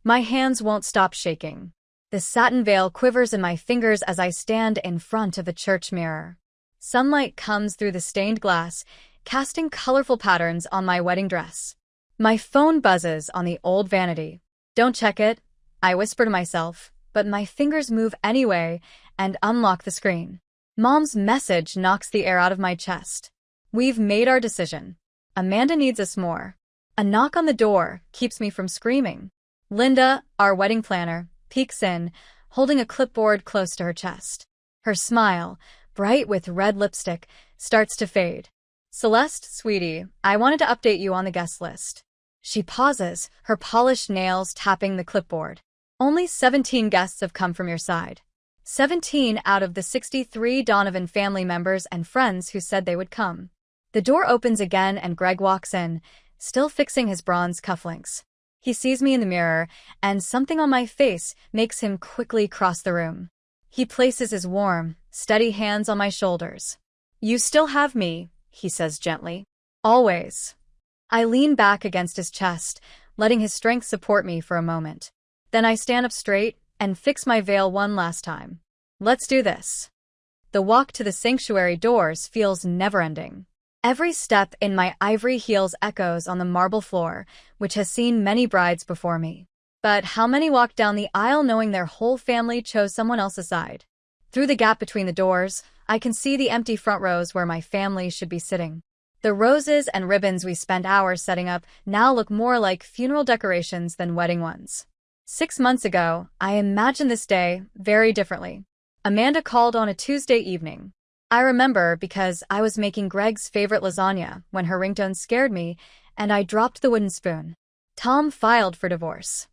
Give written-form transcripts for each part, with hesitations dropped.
My hands won't stop shaking. The satin veil quivers in my fingers as I stand in front of a church mirror. Sunlight comes through the stained glass, casting colorful patterns on my wedding dress. My phone buzzes on the old vanity. Don't check it, I whisper to myself, but my fingers move anyway and unlock the screen. Mom's message knocks the air out of my chest. We've made our decision. Amanda needs us more. A knock on the door keeps me from screaming. Linda, our wedding planner, peeks in, holding a clipboard close to her chest. Her smile, bright with red lipstick, starts to fade. Celeste, sweetie, I wanted to update you on the guest list. She pauses, her polished nails tapping the clipboard. Only 17 guests have come from your side. 17 out of the 63 Donovan family members and friends who said they would come. The door opens again and Greg walks in, still fixing his bronze cufflinks. He sees me in the mirror, and something on my face makes him quickly cross the room. He places his warm, steady hands on my shoulders. You still have me, he says gently. Always. I lean back against his chest, letting his strength support me for a moment. Then I stand up straight and fix my veil one last time. Let's do this. The walk to the sanctuary doors feels never-ending. Every step in my ivory heels echoes on the marble floor, which has seen many brides before me. But how many walk down the aisle knowing their whole family chose someone else's side? Through the gap between the doors, I can see the empty front rows where my family should be sitting. The roses and ribbons we spent hours setting up now look more like funeral decorations than wedding ones. 6 months ago, I imagined this day very differently. Amanda called on a Tuesday evening. I remember because I was making Greg's favorite lasagna when her ringtone scared me and I dropped the wooden spoon. Tom filed for divorce.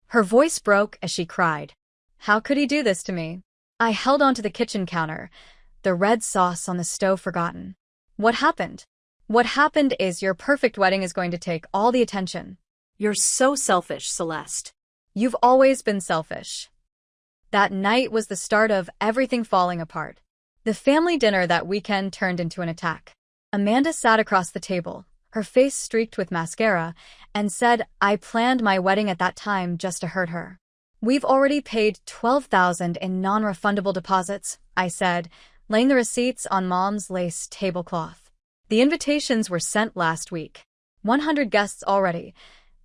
Her voice broke as she cried. How could he do this to me? I held onto the kitchen counter, the red sauce on the stove forgotten. What happened? What happened is your perfect wedding is going to take all the attention. You're so selfish, Celeste. You've always been selfish. That night was the start of everything falling apart. The family dinner that weekend turned into an attack. Amanda sat across the table, her face streaked with mascara, and said I planned my wedding at that time just to hurt her. We've already paid $12,000 in non-refundable deposits, I said, laying the receipts on Mom's lace tablecloth. The invitations were sent last week. 100 guests already.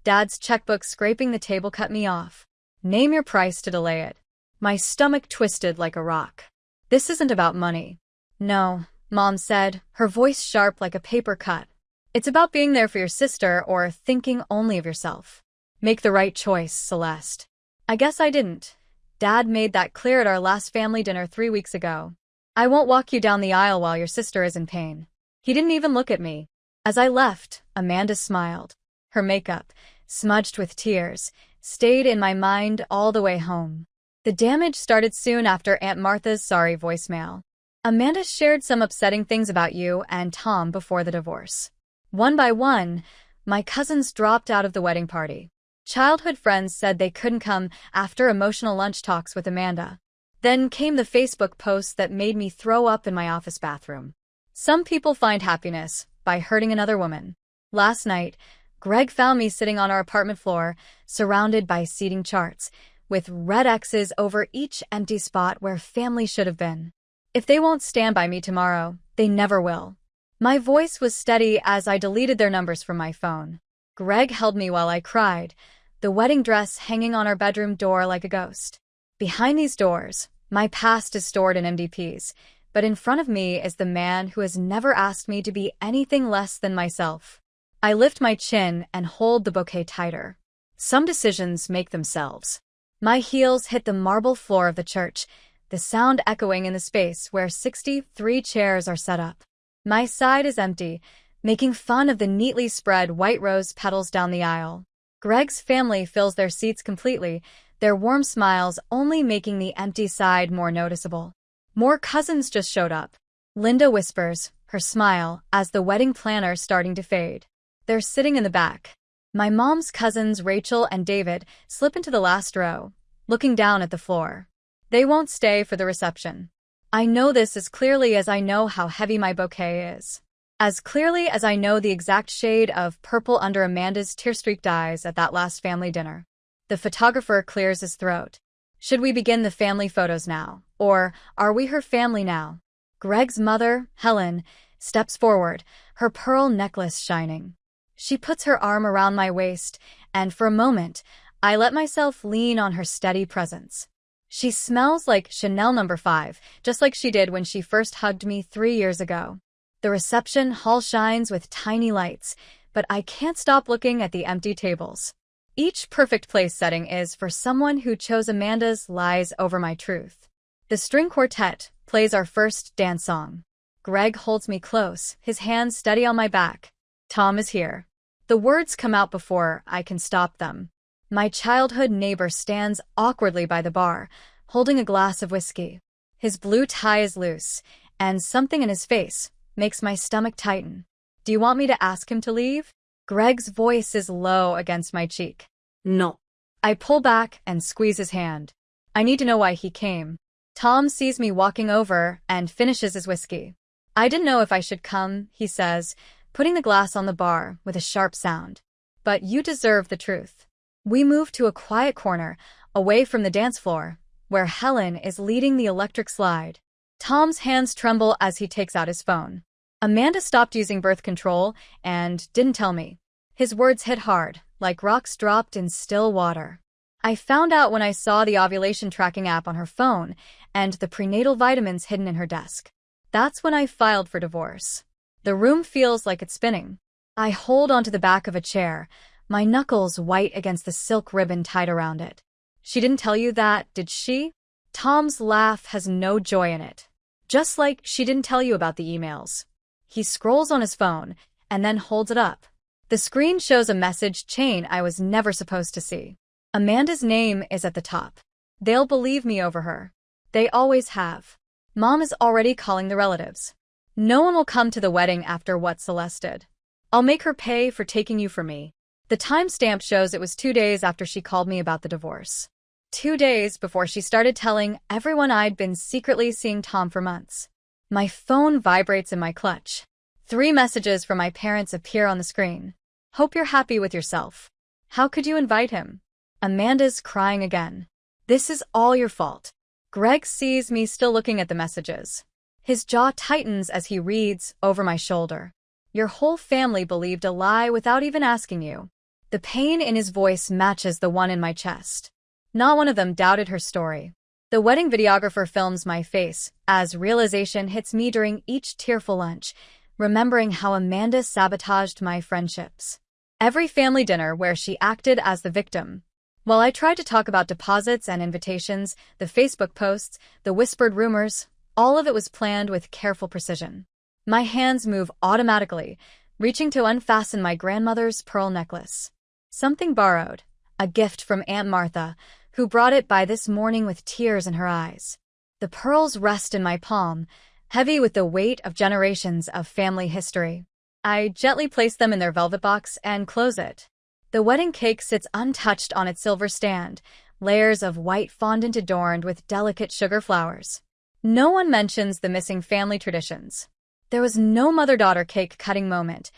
Dad's checkbook scraping the table cut me off. Name your price to delay it. My stomach twisted like a rock. This isn't about money. No, Mom said, her voice sharp like a paper cut. It's about being there for your sister or thinking only of yourself. Make the right choice, Celeste. I guess I didn't. Dad made that clear at our last family dinner 3 weeks ago. I won't walk you down the aisle while your sister is in pain. He didn't even look at me. As I left, Amanda smiled. Her makeup, smudged with tears, stayed in my mind all the way home. The damage started soon after Aunt Martha's sorry voicemail. Amanda shared some upsetting things about you and Tom before the divorce. One by one, my cousins dropped out of the wedding party. Childhood friends said they couldn't come after emotional lunch talks with Amanda. Then came the Facebook posts that made me throw up in my office bathroom. Some people find happiness by hurting another woman. Last night, Greg found me sitting on our apartment floor, surrounded by seating charts, with red X's over each empty spot where family should have been. If they won't stand by me tomorrow, they never will. My voice was steady as I deleted their numbers from my phone. Greg held me while I cried, the wedding dress hanging on our bedroom door like a ghost. Behind these doors, my past is stored in MDPs, but in front of me is the man who has never asked me to be anything less than myself. I lift my chin and hold the bouquet tighter. Some decisions make themselves. My heels hit the marble floor of the church, the sound echoing in the space where 63 chairs are set up. My side is empty, making fun of the neatly spread white rose petals down the aisle. Greg's family fills their seats completely, their warm smiles only making the empty side more noticeable. More cousins just showed up. Linda whispers, her smile, as the wedding planner starting to fade. They're sitting in the back. My mom's cousins, Rachel and David, slip into the last row, looking down at the floor. They won't stay for the reception. I know this as clearly as I know how heavy my bouquet is. As clearly as I know the exact shade of purple under Amanda's tear-streaked eyes at that last family dinner. The photographer clears his throat. Should we begin the family photos now? Or are we her family now? Greg's mother, Helen, steps forward, her pearl necklace shining. She puts her arm around my waist, and for a moment, I let myself lean on her steady presence. She smells like Chanel No. 5, just like she did when she first hugged me 3 years ago. The reception hall shines with tiny lights, but I can't stop looking at the empty tables. Each perfect place setting is for someone who chose Amanda's lies over my truth. The string quartet plays our first dance song. Greg holds me close, his hands steady on my back. Tom is here. The words come out before I can stop them. My childhood neighbor stands awkwardly by the bar, holding a glass of whiskey. His blue tie is loose, and something in his face makes my stomach tighten. Do you want me to ask him to leave? Greg's voice is low against my cheek. No. I pull back and squeeze his hand. I need to know why he came. Tom sees me walking over and finishes his whiskey. I didn't know if I should come, he says, putting the glass on the bar with a sharp sound. But you deserve the truth. We move to a quiet corner, away from the dance floor, where Helen is leading the electric slide. Tom's hands tremble as he takes out his phone. Amanda stopped using birth control and didn't tell me. His words hit hard, like rocks dropped in still water. I found out when I saw the ovulation tracking app on her phone and the prenatal vitamins hidden in her desk. That's when I filed for divorce. The room feels like it's spinning. I hold onto the back of a chair, my knuckles white against the silk ribbon tied around it. She didn't tell you that, did she? Tom's laugh has no joy in it. Just like she didn't tell you about the emails. He scrolls on his phone and then holds it up. The screen shows a message chain I was never supposed to see. Amanda's name is at the top. They'll believe me over her. They always have. Mom is already calling the relatives. No one will come to the wedding after what Celeste did. I'll make her pay for taking you from me. The timestamp shows it was 2 days after she called me about the divorce. 2 days before she started telling everyone I'd been secretly seeing Tom for months. My phone vibrates in my clutch. 3 messages from my parents appear on the screen. Hope you're happy with yourself. How could you invite him? Amanda's crying again. This is all your fault. Greg sees me still looking at the messages. His jaw tightens as he reads over my shoulder. Your whole family believed a lie without even asking you. The pain in his voice matches the one in my chest. Not one of them doubted her story. The wedding videographer films my face as realization hits me during each tearful lunch, remembering how Amanda sabotaged my friendships. Every family dinner where she acted as the victim. While I tried to talk about deposits and invitations, the Facebook posts, the whispered rumors, all of it was planned with careful precision. My hands move automatically, reaching to unfasten my grandmother's pearl necklace. Something borrowed, a gift from Aunt Martha, who brought it by this morning with tears in her eyes. The pearls rest in my palm, heavy with the weight of generations of family history. I gently place them in their velvet box and close it. The wedding cake sits untouched on its silver stand, layers of white fondant adorned with delicate sugar flowers. No one mentions the missing family traditions. There was no mother-daughter cake cutting moment,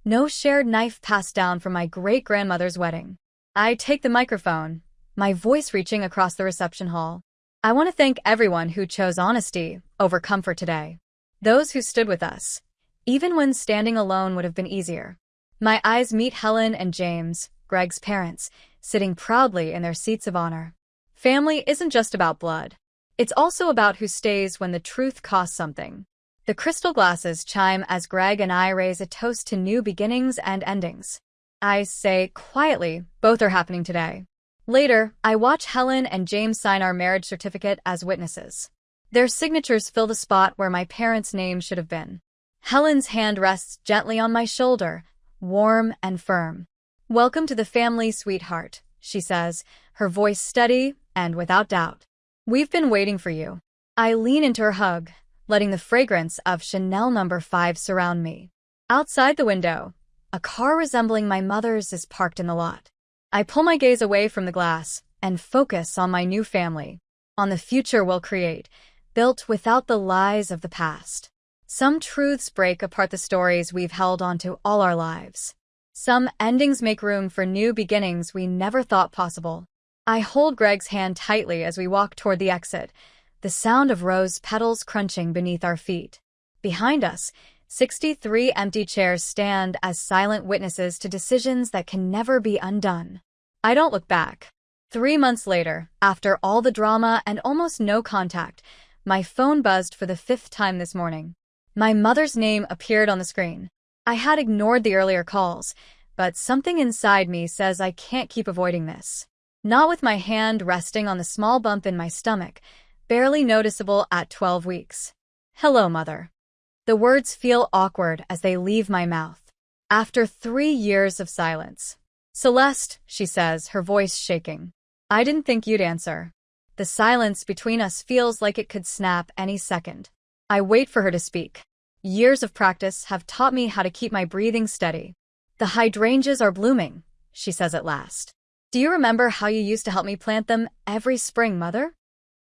no shared knife passed down from my great-grandmother's wedding. I take the microphone, my voice reaching across the reception hall. I want to thank everyone who chose honesty over comfort today. Those who stood with us, even when standing alone would have been easier. My eyes meet Helen and James, Greg's parents, sitting proudly in their seats of honor. Family isn't just about blood. It's also about who stays when the truth costs something. The crystal glasses chime as Greg and I raise a toast to new beginnings and endings. I say quietly, both are happening today. Later, I watch Helen and James sign our marriage certificate as witnesses. Their signatures fill the spot where my parents' names should have been. Helen's hand rests gently on my shoulder, warm and firm. Welcome to the family, sweetheart, she says, her voice steady and without doubt. We've been waiting for you. I lean into her hug, letting the fragrance of Chanel No. 5 surround me. Outside the window, a car resembling my mother's is parked in the lot. I pull my gaze away from the glass and focus on my new family, on the future we'll create, built without the lies of the past. Some truths break apart the stories we've held onto all our lives. Some endings make room for new beginnings we never thought possible. I hold Greg's hand tightly as we walk toward the exit, the sound of rose petals crunching beneath our feet. Behind us, 63 empty chairs stand as silent witnesses to decisions that can never be undone. I don't look back. 3 months later, after all the drama and almost no contact, my phone buzzed for the 5th time this morning. My mother's name appeared on the screen. I had ignored the earlier calls, but something inside me says I can't keep avoiding this. Not with my hand resting on the small bump in my stomach, barely noticeable at 12 weeks. Hello, Mother. The words feel awkward as they leave my mouth. After 3 years of silence. Celeste, she says, her voice shaking. I didn't think you'd answer. The silence between us feels like it could snap any second. I wait for her to speak. Years of practice have taught me how to keep my breathing steady. The hydrangeas are blooming, she says at last. Do you remember how you used to help me plant them every spring, Mother?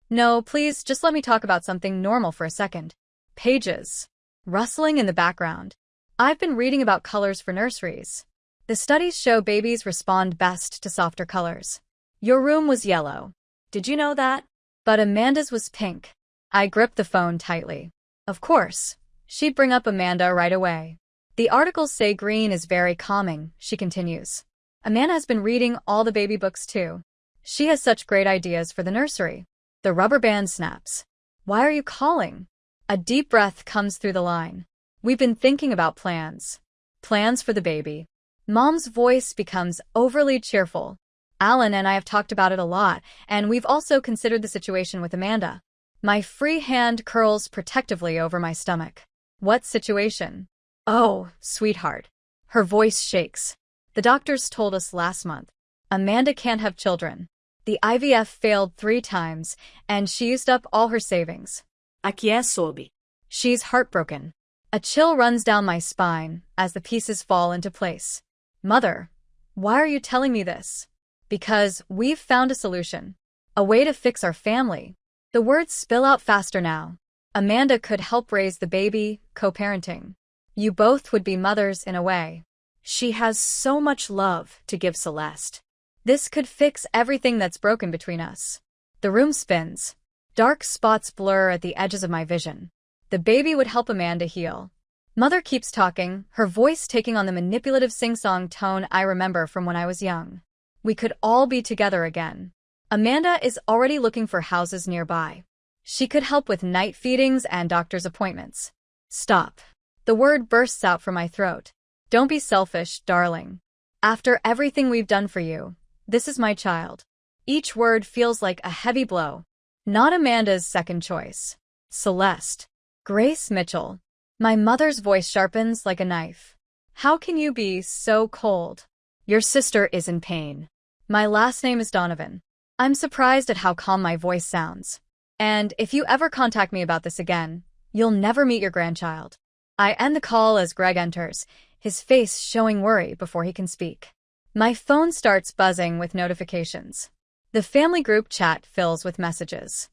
No, please, just let me talk about something normal for a second. Pages. Rustling in the background. I've been reading about colors for nurseries. The studies show babies respond best to softer colors. Your room was yellow. Did you know that? But Amanda's was pink. I gripped the phone tightly. Of course. She'd bring up Amanda right away. The articles say green is very calming, she continues. Amanda has been reading all the baby books too. She has such great ideas for the nursery. The rubber band snaps. Why are you calling? A deep breath comes through the line. We've been thinking about plans. Plans for the baby. Mom's voice becomes overly cheerful. Alan and I have talked about it a lot, and we've also considered the situation with Amanda. My free hand curls protectively over my stomach. What situation? Oh, sweetheart. Her voice shakes. The doctors told us last month. Amanda can't have children. The IVF failed 3 times, and she used up all her savings. Aqui é soube. She's heartbroken. A chill runs down my spine as the pieces fall into place. Mother, why are you telling me this? Because we've found a solution. A way to fix our family. The words spill out faster now. Amanda could help raise the baby, co-parenting. You both would be mothers in a way. She has so much love to give Celeste. This could fix everything that's broken between us. The room spins. Dark spots blur at the edges of my vision. The baby would help Amanda heal. Mother keeps talking, her voice taking on the manipulative sing-song tone I remember from when I was young. We could all be together again. Amanda is already looking for houses nearby. She could help with night feedings and doctor's appointments. Stop. The word bursts out from my throat. Don't be selfish, darling. After everything we've done for you, this is my child. Each word feels like a heavy blow. Not Amanda's second choice. Celeste. Grace Mitchell. My mother's voice sharpens like a knife. How can you be so cold? Your sister is in pain. My last name is Donovan. I'm surprised at how calm my voice sounds. And if you ever contact me about this again, you'll never meet your grandchild. I end the call as Greg enters, his face showing worry before he can speak. My phone starts buzzing with notifications. The family group chat fills with messages.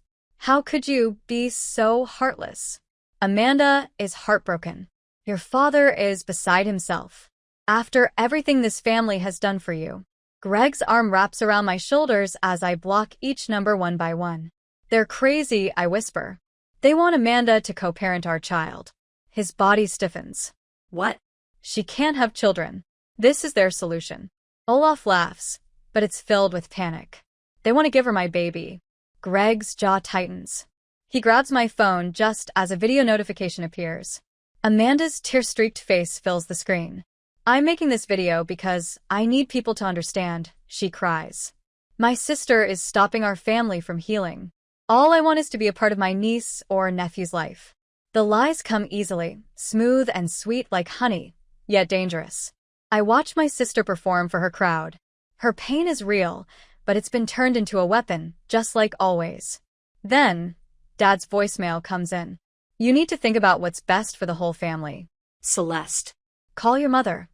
How could you be so heartless? Amanda is heartbroken. Your father is beside himself. After everything this family has done for you. Greg's arm wraps around my shoulders as I block each number one by one. They're crazy, I whisper. They want Amanda to co-parent our child. His body stiffens. What? She can't have children. This is their solution. Olaf laughs, but it's filled with panic. They want to give her my baby. Greg's jaw tightens. He grabs my phone just as a video notification appears. Amanda's tear-streaked face fills the screen. I'm making this video because I need people to understand, she cries. My sister is stopping our family from healing. All I want is to be a part of my niece or nephew's life. The lies come easily, smooth and sweet like honey, yet dangerous. I watch my sister perform for her crowd. Her pain is real, but it's been turned into a weapon, just like always. Then, Dad's voicemail comes in. You need to think about what's best for the whole family. Celeste. Call your mother.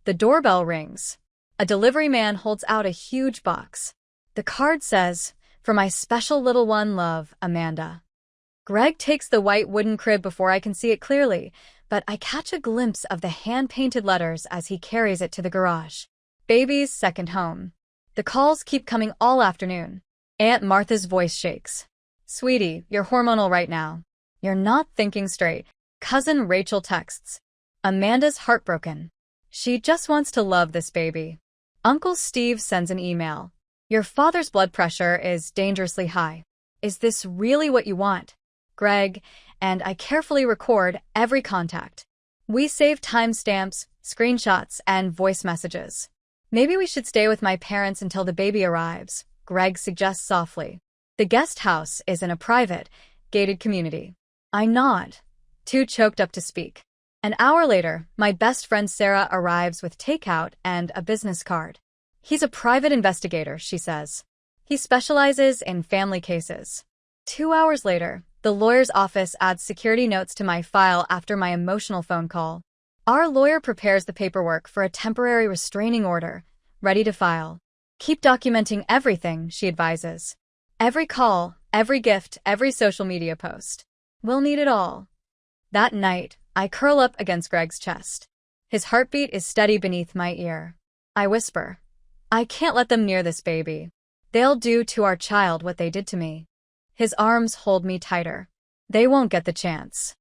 The doorbell rings. A delivery man holds out a huge box. The card says, "For my special little one, love, Amanda." Greg takes the white wooden crib before I can see it clearly, but I catch a glimpse of the hand-painted letters as he carries it to the garage. Baby's second home. The calls keep coming all afternoon. Aunt Martha's voice shakes. Sweetie, you're hormonal right now. You're not thinking straight. Cousin Rachel texts. Amanda's heartbroken. She just wants to love this baby. Uncle Steve sends an email. Your father's blood pressure is dangerously high. Is this really what you want? Greg, and I carefully record every contact. We save timestamps, screenshots, and voice messages. Maybe we should stay with my parents until the baby arrives, Greg suggests softly. The guest house is in a private, gated community. I nod, too choked up to speak. An hour later, my best friend Sarah arrives with takeout and a business card. He's a private investigator, she says. He specializes in family cases. 2 hours later, the lawyer's office adds security notes to my file after my emotional phone call. Our lawyer prepares the paperwork for a temporary restraining order, ready to file. Keep documenting everything, she advises. Every call, every gift, every social media post. We'll need it all. That night, I curl up against Greg's chest. His heartbeat is steady beneath my ear. I whisper, I can't let them near this baby. They'll do to our child what they did to me. His arms hold me tighter. They won't get the chance.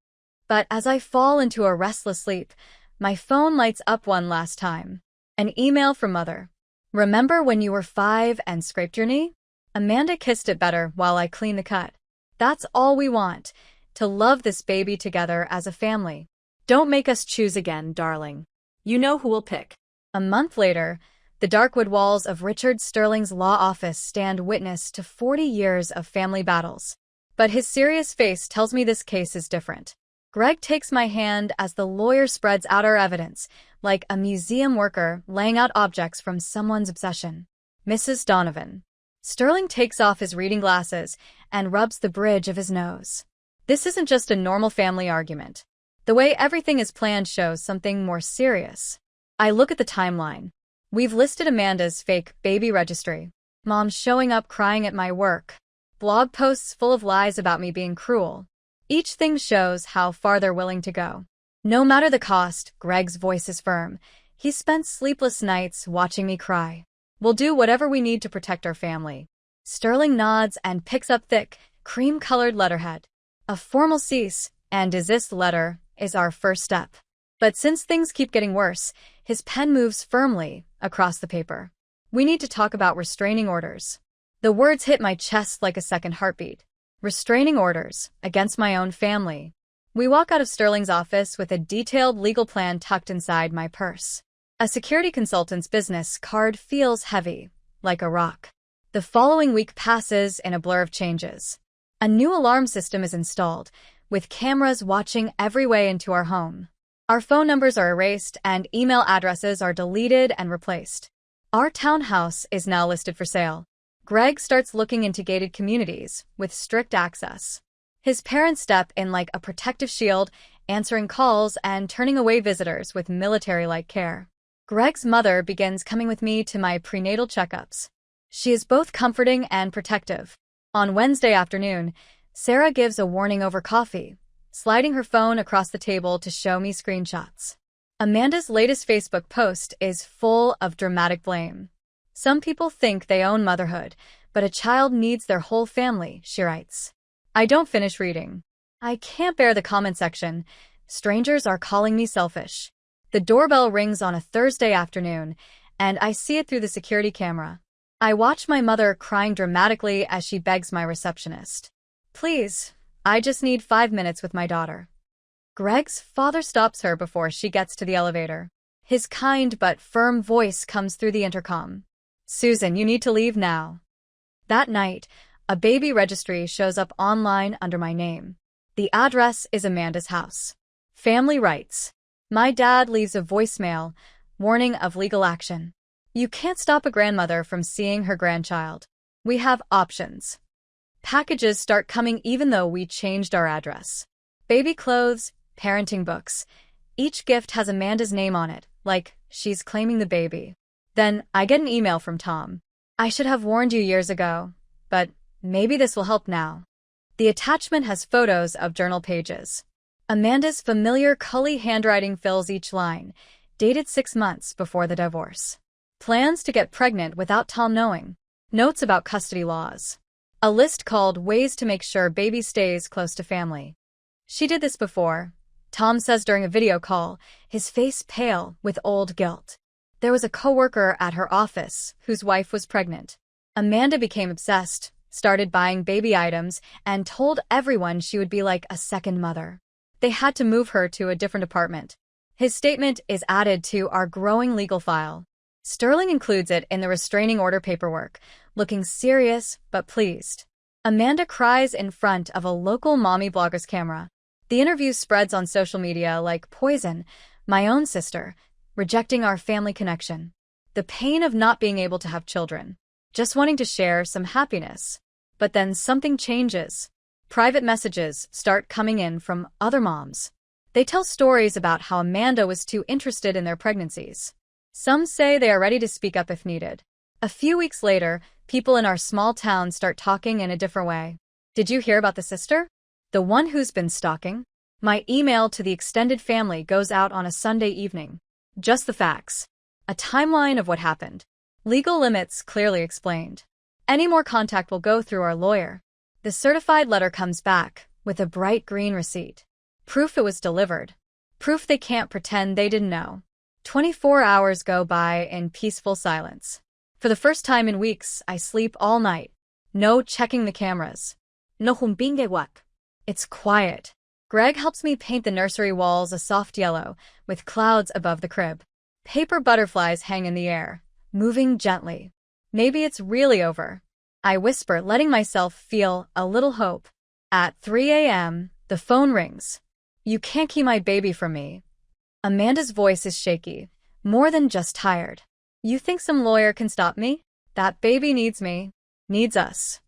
But as I fall into a restless sleep, my phone lights up one last time. An email from Mother. Remember when you were 5 and scraped your knee? Amanda kissed it better while I clean the cut. That's all we want, to love this baby together as a family. Don't make us choose again, darling. You know who we'll pick. A month later, the dark wood walls of Richard Sterling's law office stand witness to 40 years of family battles. But his serious face tells me this case is different. Greg takes my hand as the lawyer spreads out our evidence, like a museum worker laying out objects from someone's obsession. Mrs. Donovan. Sterling takes off his reading glasses and rubs the bridge of his nose. This isn't just a normal family argument. The way everything is planned shows something more serious. I look at the timeline. We've listed Amanda's fake baby registry. Mom's showing up crying at my work. Blog posts full of lies about me being cruel. Each thing shows how far they're willing to go. No matter the cost, Greg's voice is firm. He spent sleepless nights watching me cry. We'll do whatever we need to protect our family. Sterling nods and picks up thick, cream-colored letterhead. A formal cease and desist letter is our first step. But since things keep getting worse, his pen moves firmly across the paper. We need to talk about restraining orders. The words hit my chest like a second heartbeat. Restraining orders against my own family. We walk out of Sterling's office with a detailed legal plan tucked inside my purse. A security consultant's business card feels heavy, like a rock. The following week passes in a blur of changes. A new alarm system is installed, with cameras watching every way into our home. Our phone numbers are erased and email addresses are deleted and replaced. Our townhouse is now listed for sale. Greg starts looking into gated communities with strict access. His parents step in like a protective shield, answering calls and turning away visitors with military-like care. Greg's mother begins coming with me to my prenatal checkups. She is both comforting and protective. On Wednesday afternoon, Sarah gives a warning over coffee, sliding her phone across the table to show me screenshots. Amanda's latest Facebook post is full of dramatic blame. Some people think they own motherhood, but a child needs their whole family, she writes. I don't finish reading. I can't bear the comment section. Strangers are calling me selfish. The doorbell rings on a Thursday afternoon, and I see it through the security camera. I watch my mother crying dramatically as she begs my receptionist. Please, I just need 5 minutes with my daughter. Greg's father stops her before she gets to the elevator. His kind but firm voice comes through the intercom. Susan, you need to leave now. That night, a baby registry shows up online under my name. The address is Amanda's house. Family rights. My dad leaves a voicemail, warning of legal action. You can't stop a grandmother from seeing her grandchild. We have options. Packages start coming even though we changed our address. Baby clothes, parenting books. Each gift has Amanda's name on it, like she's claiming the baby. Then I get an email from Tom. I should have warned you years ago, but maybe this will help now. The attachment has photos of journal pages. Amanda's familiar Cully handwriting fills each line, dated 6 months before the divorce. Plans to get pregnant without Tom knowing. Notes about custody laws. A list called Ways to Make Sure Baby Stays Close to Family. She did this before, Tom says during a video call, his face pale with old guilt. There was a coworker at her office whose wife was pregnant. Amanda became obsessed, started buying baby items, and told everyone she would be like a second mother. They had to move her to a different apartment. His statement is added to our growing legal file. Sterling includes it in the restraining order paperwork, looking serious but pleased. Amanda cries in front of a local mommy blogger's camera. The interview spreads on social media like poison. My own sister, rejecting our family connection. The pain of not being able to have children. Just wanting to share some happiness. But then something changes. Private messages start coming in from other moms. They tell stories about how Amanda was too interested in their pregnancies. Some say they are ready to speak up if needed. A few weeks later, people in our small town start talking in a different way. Did you hear about the sister? The one who's been stalking? My email to the extended family goes out on a Sunday evening. Just the facts. A timeline of what happened. Legal limits clearly explained. Any more contact will go through our lawyer. The certified letter comes back with a bright green receipt. Proof it was delivered. Proof they can't pretend they didn't know. 24 hours go by in peaceful silence. For the first time in weeks, I sleep all night. No checking the cameras. No humpingewak. It's quiet. Greg helps me paint the nursery walls a soft yellow, with clouds above the crib. Paper butterflies hang in the air, moving gently. Maybe it's really over. I whisper, letting myself feel a little hope. At 3 a.m., the phone rings. You can't keep my baby from me. Amanda's voice is shaky, more than just tired. You think some lawyer can stop me? That baby needs me. Needs us.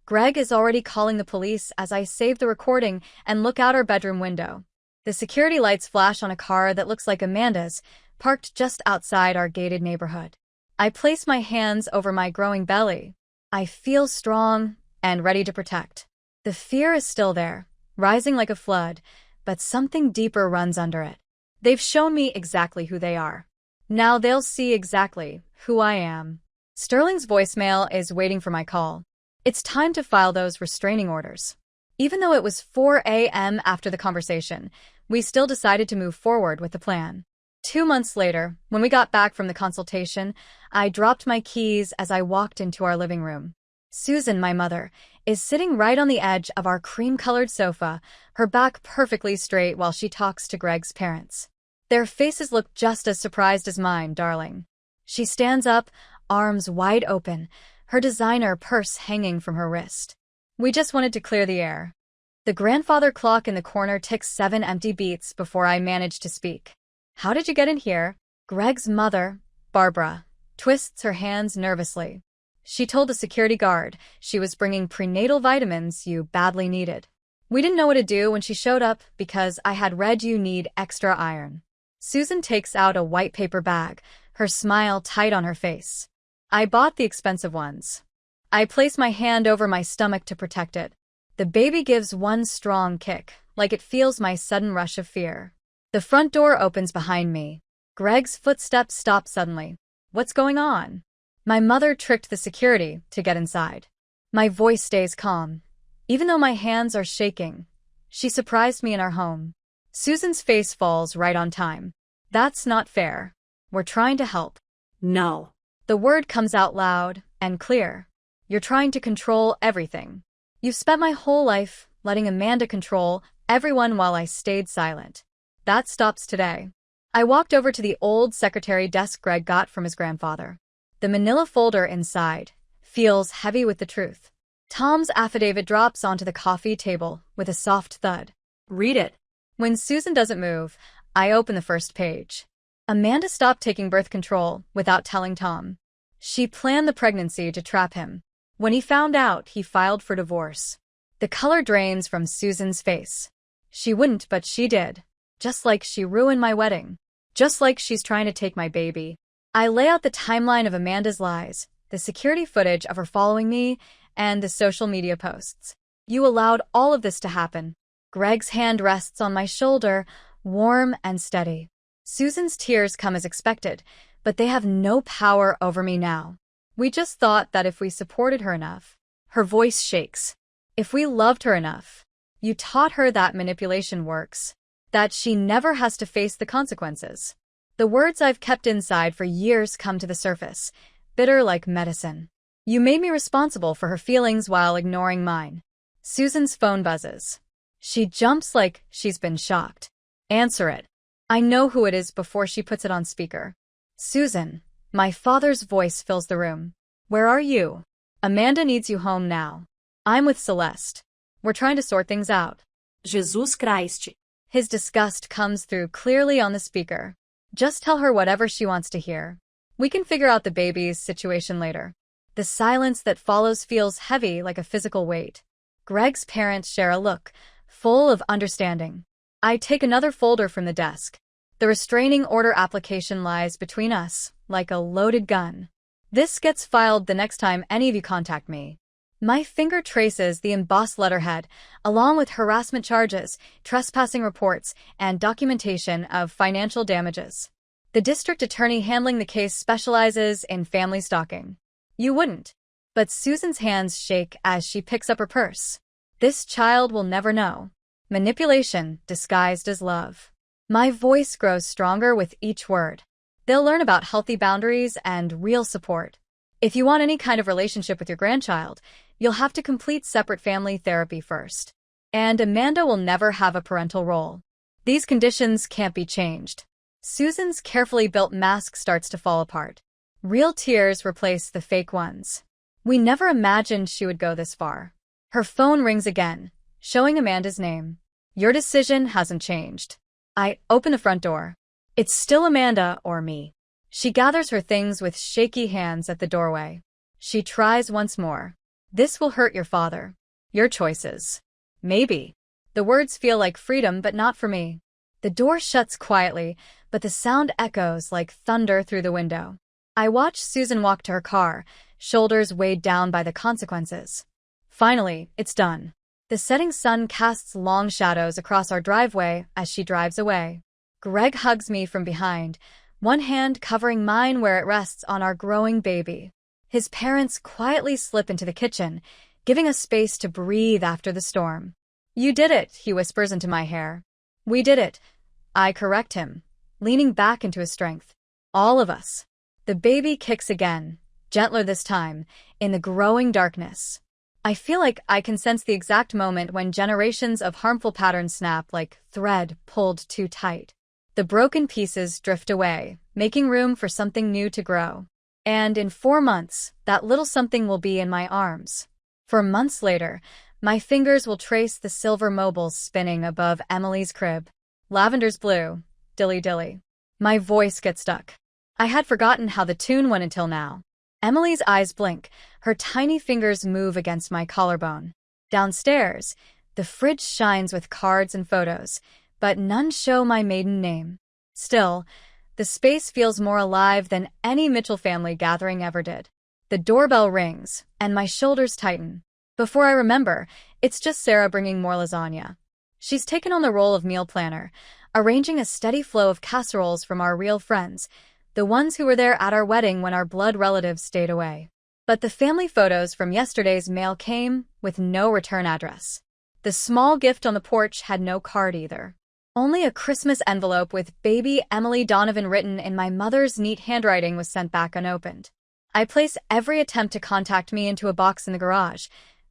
Greg is already calling the police as I save the recording and look out our bedroom window. The security lights flash on a car that looks like Amanda's, parked just outside our gated neighborhood. I place my hands over my growing belly. I feel strong and ready to protect. The fear is still there, rising like a flood, but something deeper runs under it. They've shown me exactly who they are. Now they'll see exactly who I am. Sterling's voicemail is waiting for my call. It's time to file those restraining orders. Even though it was 4 a.m. after the conversation, we still decided to move forward with the plan. 2 months later, when we got back from the consultation, I dropped my keys as I walked into our living room. Susan, my mother, is sitting right on the edge of our cream-colored sofa, her back perfectly straight while she talks to Greg's parents. Their faces look just as surprised as mine, darling. She stands up, arms wide open, her designer purse hanging from her wrist. We just wanted to clear the air. The grandfather clock in the corner ticks 7 empty beats before I manage to speak. How did you get in here? Greg's mother, Barbara, twists her hands nervously. She told the security guard she was bringing prenatal vitamins you badly needed. We didn't know what to do when she showed up because I had read you need extra iron. Susan takes out a white paper bag, her smile tight on her face. I bought the expensive ones. I place my hand over my stomach to protect it. The baby gives one strong kick, like it feels my sudden rush of fear. The front door opens behind me. Greg's footsteps stop suddenly. What's going on? My mother tricked the security to get inside. My voice stays calm. Even though my hands are shaking, she surprised me in our home. Susan's face falls right on time. That's not fair. We're trying to help. No. The word comes out loud and clear. You're trying to control everything. You've spent my whole life letting Amanda control everyone while I stayed silent. That stops today. I walked over to the old secretary desk Greg got from his grandfather. The manila folder inside feels heavy with the truth. Tom's affidavit drops onto the coffee table with a soft thud. Read it. When Susan doesn't move, I open the first page. Amanda stopped taking birth control without telling Tom. She planned the pregnancy to trap him. When he found out, he filed for divorce. The color drains from Susan's face. She wouldn't, but she did. Just like she ruined my wedding. Just like she's trying to take my baby. I lay out the timeline of Amanda's lies, the security footage of her following me, and the social media posts. You allowed all of this to happen. Greg's hand rests on my shoulder, warm and steady. Susan's tears come as expected, but they have no power over me now. We just thought that if we supported her enough. Her voice shakes. If we loved her enough. You taught her that manipulation works. That she never has to face the consequences. The words I've kept inside for years come to the surface, bitter like medicine. You made me responsible for her feelings while ignoring mine. Susan's phone buzzes. She jumps like she's been shocked. Answer it. I know who it is before she puts it on speaker. Susan. My father's voice fills the room. Where are you? Amanda needs you home now. I'm with Celeste. We're trying to sort things out. Jesus Christ. His disgust comes through clearly on the speaker. Just tell her whatever she wants to hear. We can figure out the baby's situation later. The silence that follows feels heavy like a physical weight. Greg's parents share a look, full of understanding. I take another folder from the desk. The restraining order application lies between us, like a loaded gun. This gets filed the next time any of you contact me. My finger traces the embossed letterhead, along with harassment charges, trespassing reports, and documentation of financial damages. The district attorney handling the case specializes in family stalking. You wouldn't. But Susan's hands shake as she picks up her purse. This child will never know. Manipulation disguised as love. My voice grows stronger with each word. They'll learn about healthy boundaries and real support. If you want any kind of relationship with your grandchild, you'll have to complete separate family therapy first. And Amanda will never have a parental role. These conditions can't be changed. Susan's carefully built mask starts to fall apart. Real tears replace the fake ones. We never imagined she would go this far. Her phone rings again, showing Amanda's name. Your decision hasn't changed. I open the front door. It's still Amanda or me. She gathers her things with shaky hands at the doorway. She tries once more. This will hurt your father. Your choices. Maybe. The words feel like freedom, but not for me. The door shuts quietly, but the sound echoes like thunder through the window. I watch Susan walk to her car, shoulders weighed down by the consequences. Finally, it's done. The setting sun casts long shadows across our driveway as she drives away. Greg hugs me from behind, one hand covering mine where it rests on our growing baby. His parents quietly slip into the kitchen, giving us space to breathe after the storm. You did it, he whispers into my hair. We did it. I correct him, leaning back into his strength. All of us. The baby kicks again, gentler this time, in the growing darkness. I feel like I can sense the exact moment when generations of harmful patterns snap like thread pulled too tight. The broken pieces drift away, making room for something new to grow. And in 4 months, that little something will be in my arms. For months later, my fingers will trace the silver mobiles spinning above Emily's crib. Lavender's blue, dilly dilly. My voice gets stuck. I had forgotten how the tune went until now. Emily's eyes blink, her tiny fingers move against my collarbone. Downstairs, the fridge shines with cards and photos, but none show my maiden name. Still, the space feels more alive than any Mitchell family gathering ever did. The doorbell rings, and my shoulders tighten. Before I remember, it's just Sarah bringing more lasagna. She's taken on the role of meal planner, arranging a steady flow of casseroles from our real friends, the ones who were there at our wedding when our blood relatives stayed away. But the family photos from yesterday's mail came with no return address. The small gift on the porch had no card either. Only a Christmas envelope with baby Emily Donovan written in my mother's neat handwriting was sent back unopened. I place every attempt to contact me into a box in the garage,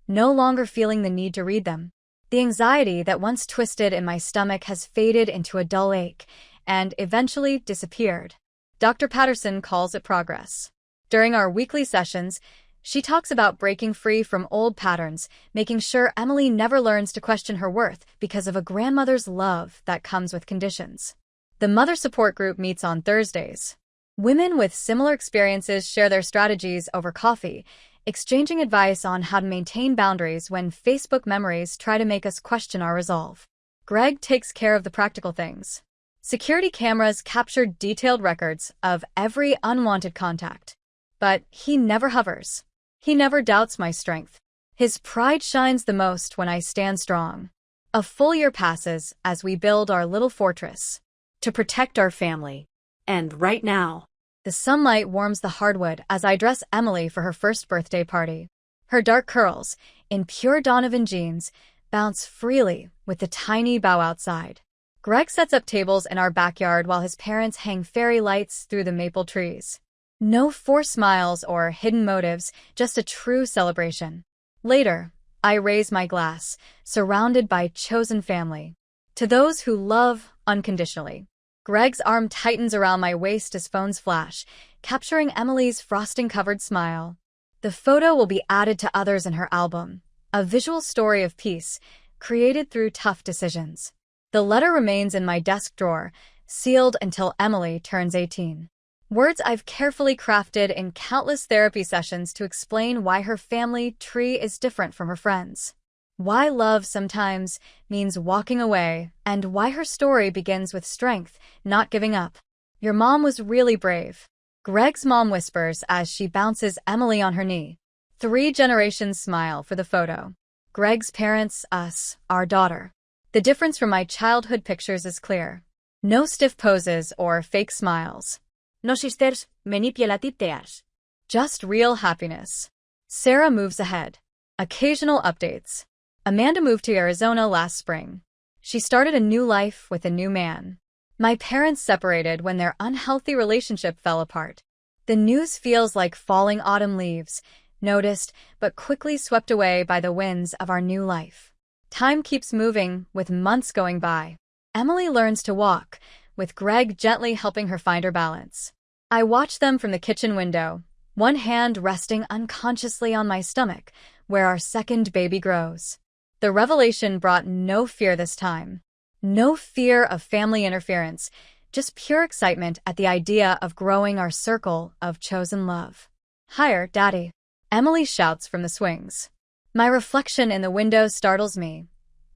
no longer feeling the need to read them. The anxiety that once twisted in my stomach has faded into a dull ache and eventually disappeared. Dr. Patterson calls it progress. During our weekly sessions, she talks about breaking free from old patterns, making sure Emily never learns to question her worth because of a grandmother's love that comes with conditions. The mother support group meets on Thursdays. Women with similar experiences share their strategies over coffee, exchanging advice on how to maintain boundaries when Facebook memories try to make us question our resolve. Greg takes care of the practical things. Security cameras capture detailed records of every unwanted contact. But he never hovers. He never doubts my strength. His pride shines the most when I stand strong. A full year passes as we build our little fortress To protect our family. And right now, The sunlight warms the hardwood as I dress Emily for her first birthday party. Her dark curls, in pure Donovan jeans, bounce freely with the tiny bow outside. Greg sets up tables in our backyard while his parents hang fairy lights through the maple trees. No forced smiles or hidden motives, just a true celebration. Later, I raise my glass, surrounded by chosen family. To those who love unconditionally. Greg's arm tightens around my waist as phones flash, capturing Emily's frosting-covered smile. The photo will be added to others in her album, a visual story of peace, created through tough decisions. The letter remains in my desk drawer, sealed until Emily turns 18. Words I've carefully crafted in countless therapy sessions to explain why her family tree is different from her friends. Why love sometimes means walking away, and why her story begins with strength, not giving up. Your mom was really brave. Greg's mom whispers as she bounces Emily on her knee. 3 generations smile for the photo. Greg's parents, us, our daughter. The difference from my childhood pictures is clear. No stiff poses or fake smiles. No sisters, manipulativeas. Just real happiness. Sarah moves ahead. Occasional updates. Amanda moved to Arizona last spring. She started a new life with a new man. My parents separated when their unhealthy relationship fell apart. The news feels like falling autumn leaves, noticed but quickly swept away by the winds of our new life. Time keeps moving, with months going by. Emily learns to walk, with Greg gently helping her find her balance. I watch them from the kitchen window, one hand resting unconsciously on my stomach, where our second baby grows. The revelation brought no fear this time. No fear of family interference, just pure excitement at the idea of growing our circle of chosen love. "Higher, Daddy," Emily shouts from the swings. My reflection in the window startles me.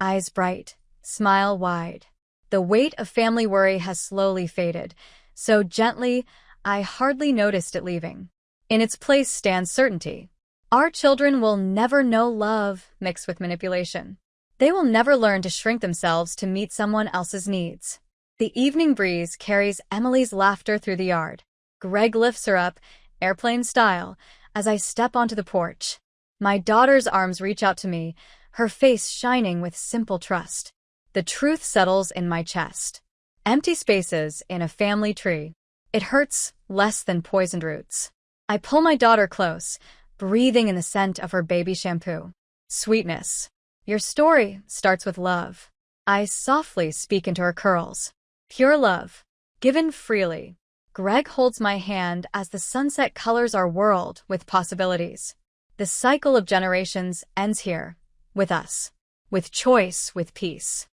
Eyes bright, smile wide. The weight of family worry has slowly faded, so gently I hardly noticed it leaving. In its place stands certainty. Our children will never know love mixed with manipulation. They will never learn to shrink themselves to meet someone else's needs. The evening breeze carries Emily's laughter through the yard. Greg lifts her up, airplane style, as I step onto the porch. My daughter's arms reach out to me, her face shining with simple trust. The truth settles in my chest. Empty spaces in a family tree. It hurts less than poisoned roots. I pull my daughter close, breathing in the scent of her baby shampoo. Sweetness. Your story starts with love. I softly speak into her curls. Pure love, given freely. Greg holds my hand as the sunset colors our world with possibilities. The cycle of generations ends here, with us. With choice, with peace.